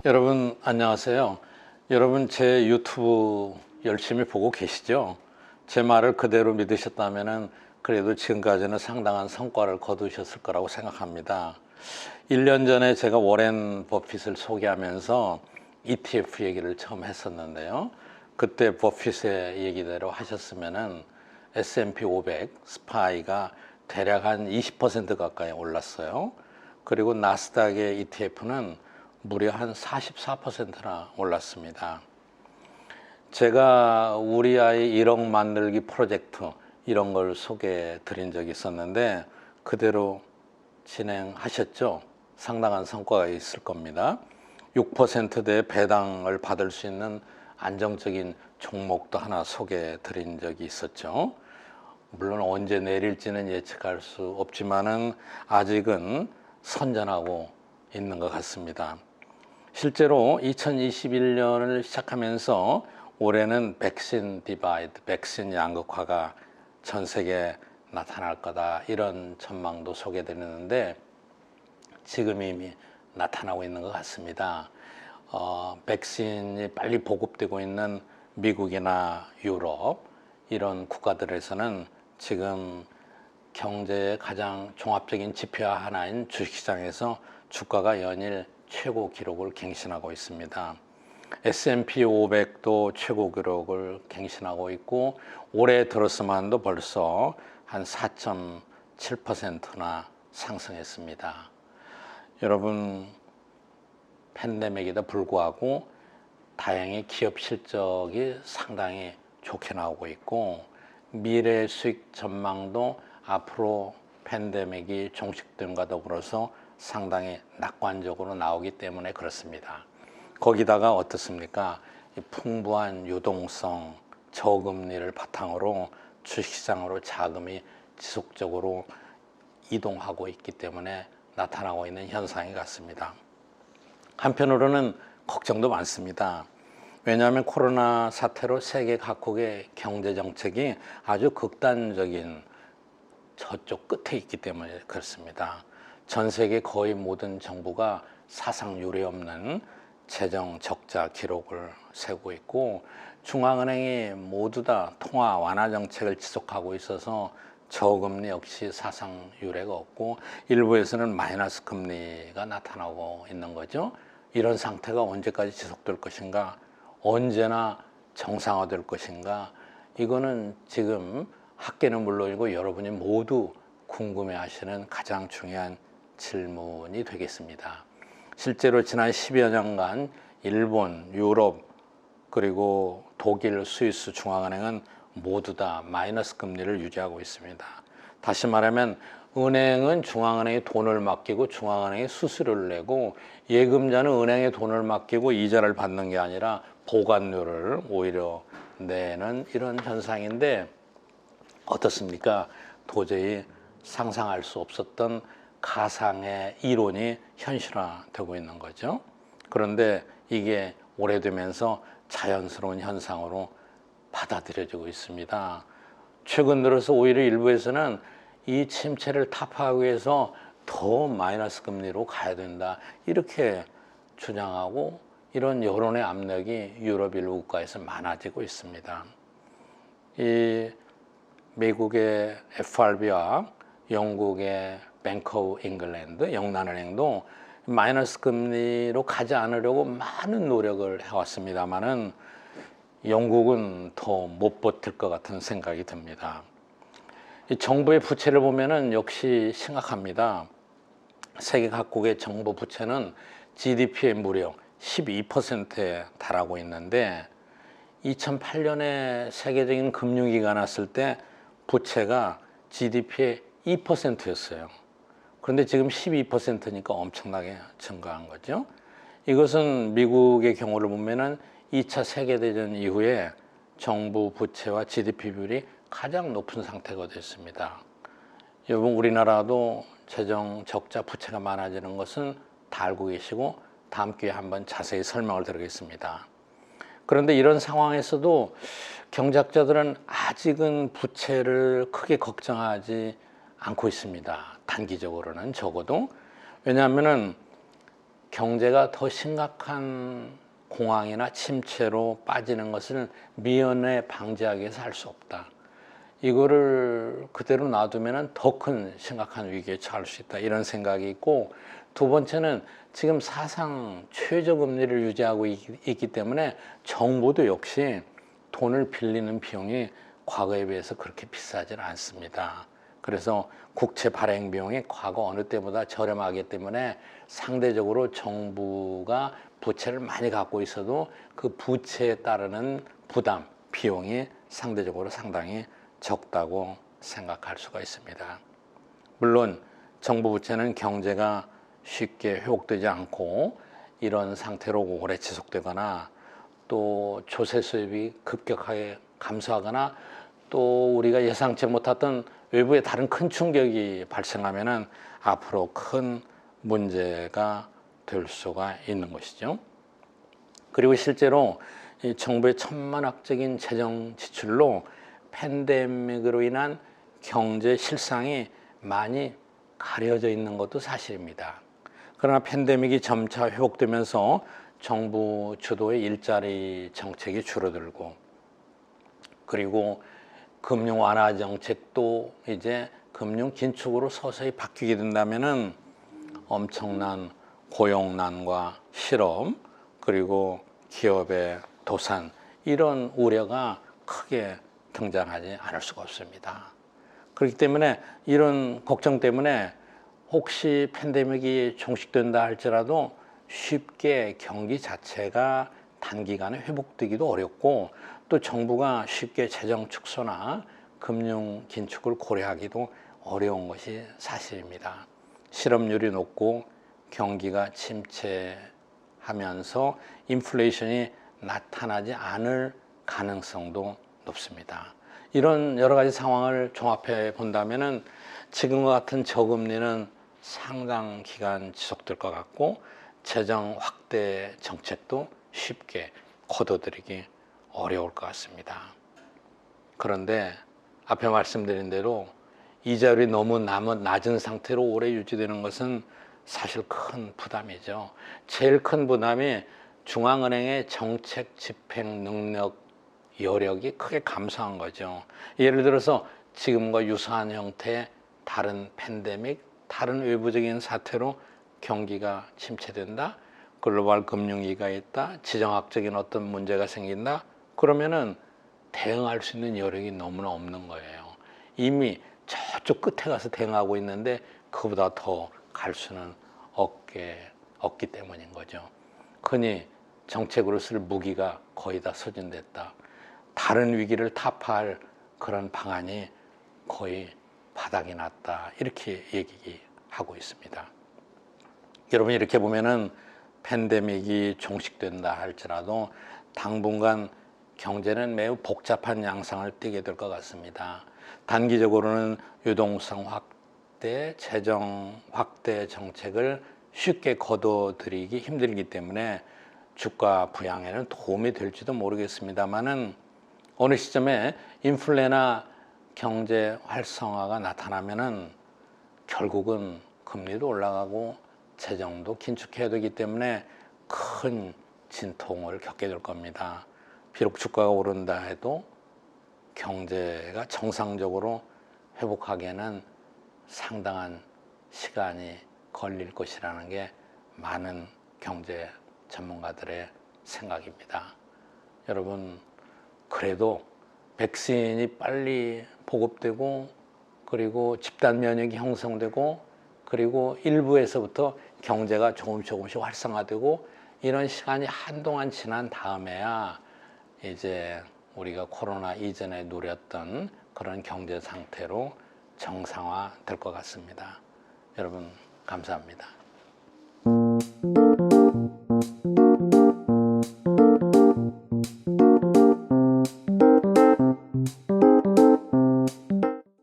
여러분 안녕하세요. 여러분 제 유튜브 열심히 보고 계시죠? 제 말을 그대로 믿으셨다면 그래도 지금까지는 상당한 성과를 거두셨을 거라고 생각합니다. 1년 전에 제가 워렌 버핏을 소개하면서 ETF 얘기를 처음 했었는데요. 그때 버핏의 얘기대로 하셨으면은 S&P 500 스파이가 대략 한 20% 가까이 올랐어요. 그리고 나스닥의 ETF는 무려 한 44%나 올랐습니다. 제가 우리 아이 1억 만들기 프로젝트 이런 걸 소개해 드린 적이 있었는데 그대로 진행하셨죠? 상당한 성과가 있을 겁니다. 6%대 배당을 받을 수 있는 안정적인 종목도 하나 소개해 드린 적이 있었죠. 물론 언제 내릴지는 예측할 수 없지만은 아직은 선전하고 있는 것 같습니다. 실제로 2021년을 시작하면서 올해는 백신 디바이드, 백신 양극화가 전 세계에 나타날 거다 이런 전망도 소개되는데 지금 이미 나타나고 있는 것 같습니다. 백신이 빨리 보급되고 있는 미국이나 유럽 이런 국가들에서는 지금 경제의 가장 종합적인 지표 하나인 주식시장에서 주가가 연일 최고 기록을 갱신하고 있습니다. S&P 500도 최고 기록을 갱신하고 있고 올해 들어서만도 벌써 한 4.7%나 상승했습니다. 여러분 팬데믹에도 불구하고 다행히 기업 실적이 상당히 좋게 나오고 있고 미래 수익 전망도 앞으로 팬데믹이 종식됨과 더불어서 상당히 낙관적으로 나오기 때문에 그렇습니다. 거기다가 어떻습니까? 이 풍부한 유동성, 저금리를 바탕으로 주식시장으로 자금이 지속적으로 이동하고 있기 때문에 나타나고 있는 현상이 같습니다. 한편으로는 걱정도 많습니다. 왜냐하면 코로나 사태로 세계 각국의 경제 정책이 아주 극단적인 저쪽 끝에 있기 때문에 그렇습니다. 전 세계 거의 모든 정부가 사상 유례 없는 재정 적자 기록을 세우고 있고 중앙은행이 모두 다 통화 완화 정책을 지속하고 있어서 저금리 역시 사상 유례가 없고 일부에서는 마이너스 금리가 나타나고 있는 거죠. 이런 상태가 언제까지 지속될 것인가, 언제나 정상화될 것인가, 이거는 지금 학계는 물론이고 여러분이 모두 궁금해하시는 가장 중요한 질문이 되겠습니다. 실제로 지난 10여 년간 일본, 유럽, 그리고 독일, 스위스 중앙은행은 모두 다 마이너스 금리를 유지하고 있습니다. 다시 말하면 은행은 중앙은행에 돈을 맡기고 중앙은행이 수수료를 내고 예금자는 은행에 돈을 맡기고 이자를 받는 게 아니라 보관료를 오히려 내는 이런 현상인데 어떻습니까? 도저히 상상할 수 없었던 가상의 이론이 현실화되고 있는 거죠. 그런데 이게 오래되면서 자연스러운 현상으로 받아들여지고 있습니다. 최근 들어서 오히려 일부에서는 이 침체를 타파하기 위해서 더 마이너스 금리로 가야 된다 이렇게 주장하고 이런 여론의 압력이 유럽 일부 국가에서 많아지고 있습니다. 이 미국의 FRB와 영국의 뱅크 오브 잉글랜드, 영란은행도 마이너스 금리로 가지 않으려고 많은 노력을 해왔습니다만은 영국은 더 못 버틸 것 같은 생각이 듭니다. 이 정부의 부채를 보면은 역시 심각합니다. 세계 각국의 정부 부채는 GDP의 무려 12%에 달하고 있는데 2008년에 세계적인 금융위기가 났을 때 부채가 GDP의 2%였어요. 그런데 지금 12%니까 엄청나게 증가한 거죠. 이것은 미국의 경우를 보면은 2차 세계대전 이후에 정부 부채와 GDP 비율이 가장 높은 상태가 됐습니다. 여러분 우리나라도 재정 적자 부채가 많아지는 것은 다 알고 계시고 다음 기회에 한번 자세히 설명을 드리겠습니다. 그런데 이런 상황에서도 경제학자들은 아직은 부채를 크게 걱정하지 않고 있습니다. 단기적으로는 적어도. 왜냐하면은 경제가 더 심각한 공황이나 침체로 빠지는 것을 미연에 방지하기 위해서 할 수 없다. 이거를 그대로 놔두면 더 큰 심각한 위기에 처할 수 있다. 이런 생각이 있고, 두 번째는 지금 사상 최저금리를 유지하고 있기 때문에 정부도 역시 돈을 빌리는 비용이 과거에 비해서 그렇게 비싸지 않습니다. 그래서 국채 발행 비용이 과거 어느 때보다 저렴하기 때문에 상대적으로 정부가 부채를 많이 갖고 있어도 그 부채에 따르는 부담, 비용이 상대적으로 상당히 적다고 생각할 수가 있습니다. 물론 정부 부채는 경제가 쉽게 회복되지 않고 이런 상태로 오래 지속되거나 또 조세 수입이 급격하게 감소하거나 또 우리가 예상치 못했던 외부의 다른 큰 충격이 발생하면은 앞으로 큰 문제가 될 수가 있는 것이죠. 그리고 실제로 이 정부의 천문학적인 재정 지출로 팬데믹으로 인한 경제 실상이 많이 가려져 있는 것도 사실입니다. 그러나 팬데믹이 점차 회복되면서 정부 주도의 일자리 정책이 줄어들고, 그리고 금융 완화 정책도 이제 금융 긴축으로 서서히 바뀌게 된다면은 엄청난 고용난과 실업, 그리고 기업의 도산, 이런 우려가 크게 등장하지 않을 수가 없습니다. 그렇기 때문에 이런 걱정 때문에 혹시 팬데믹이 종식된다 할지라도 쉽게 경기 자체가 단기간에 회복되기도 어렵고, 또 정부가 쉽게 재정 축소나 금융 긴축을 고려하기도 어려운 것이 사실입니다. 실업률이 높고 경기가 침체하면서 인플레이션이 나타나지 않을 가능성도 높습니다. 이런 여러 가지 상황을 종합해 본다면은 지금과 같은 저금리는 상당 기간 지속될 것 같고, 재정 확대 정책도 쉽게 거둬들이기 어려울 것 같습니다. 그런데 앞에 말씀드린 대로 이자율이 너무 낮은 상태로 오래 유지되는 것은 사실 큰 부담이죠. 제일 큰 부담이 중앙은행의 정책 집행 능력, 여력이 크게 감소한 거죠. 예를 들어서 지금과 유사한 형태의 다른 팬데믹, 다른 외부적인 사태로 경기가 침체된다, 글로벌 금융위기가 있다, 지정학적인 어떤 문제가 생긴다, 그러면은 대응할 수 있는 여력이 너무나 없는 거예요. 이미 저쪽 끝에 가서 대응하고 있는데 그보다 더 갈 수는 없기 때문인 거죠. 흔히 정책으로 쓸 무기가 거의 다 소진됐다, 다른 위기를 타파할 그런 방안이 거의 바닥이 났다, 이렇게 얘기하고 있습니다. 여러분, 이렇게 보면은 팬데믹이 종식된다 할지라도 당분간 경제는 매우 복잡한 양상을 띠게 될 것 같습니다. 단기적으로는 유동성 확대, 재정 확대 정책을 쉽게 거둬들이기 힘들기 때문에 주가 부양에는 도움이 될지도 모르겠습니다만은, 어느 시점에 인플레나 경제 활성화가 나타나면은 결국은 금리도 올라가고 재정도 긴축해야 되기 때문에 큰 진통을 겪게 될 겁니다. 비록 주가가 오른다 해도 경제가 정상적으로 회복하기에는 상당한 시간이 걸릴 것이라는 게 많은 경제 전문가들의 생각입니다. 여러분, 그래도 백신이 빨리 보급되고, 그리고 집단 면역이 형성되고, 그리고 일부에서부터 경제가 조금씩 활성화되고, 이런 시간이 한동안 지난 다음에야 이제 우리가 코로나 이전에 누렸던 그런 경제 상태로 정상화 될 것 같습니다. 여러분, 감사합니다.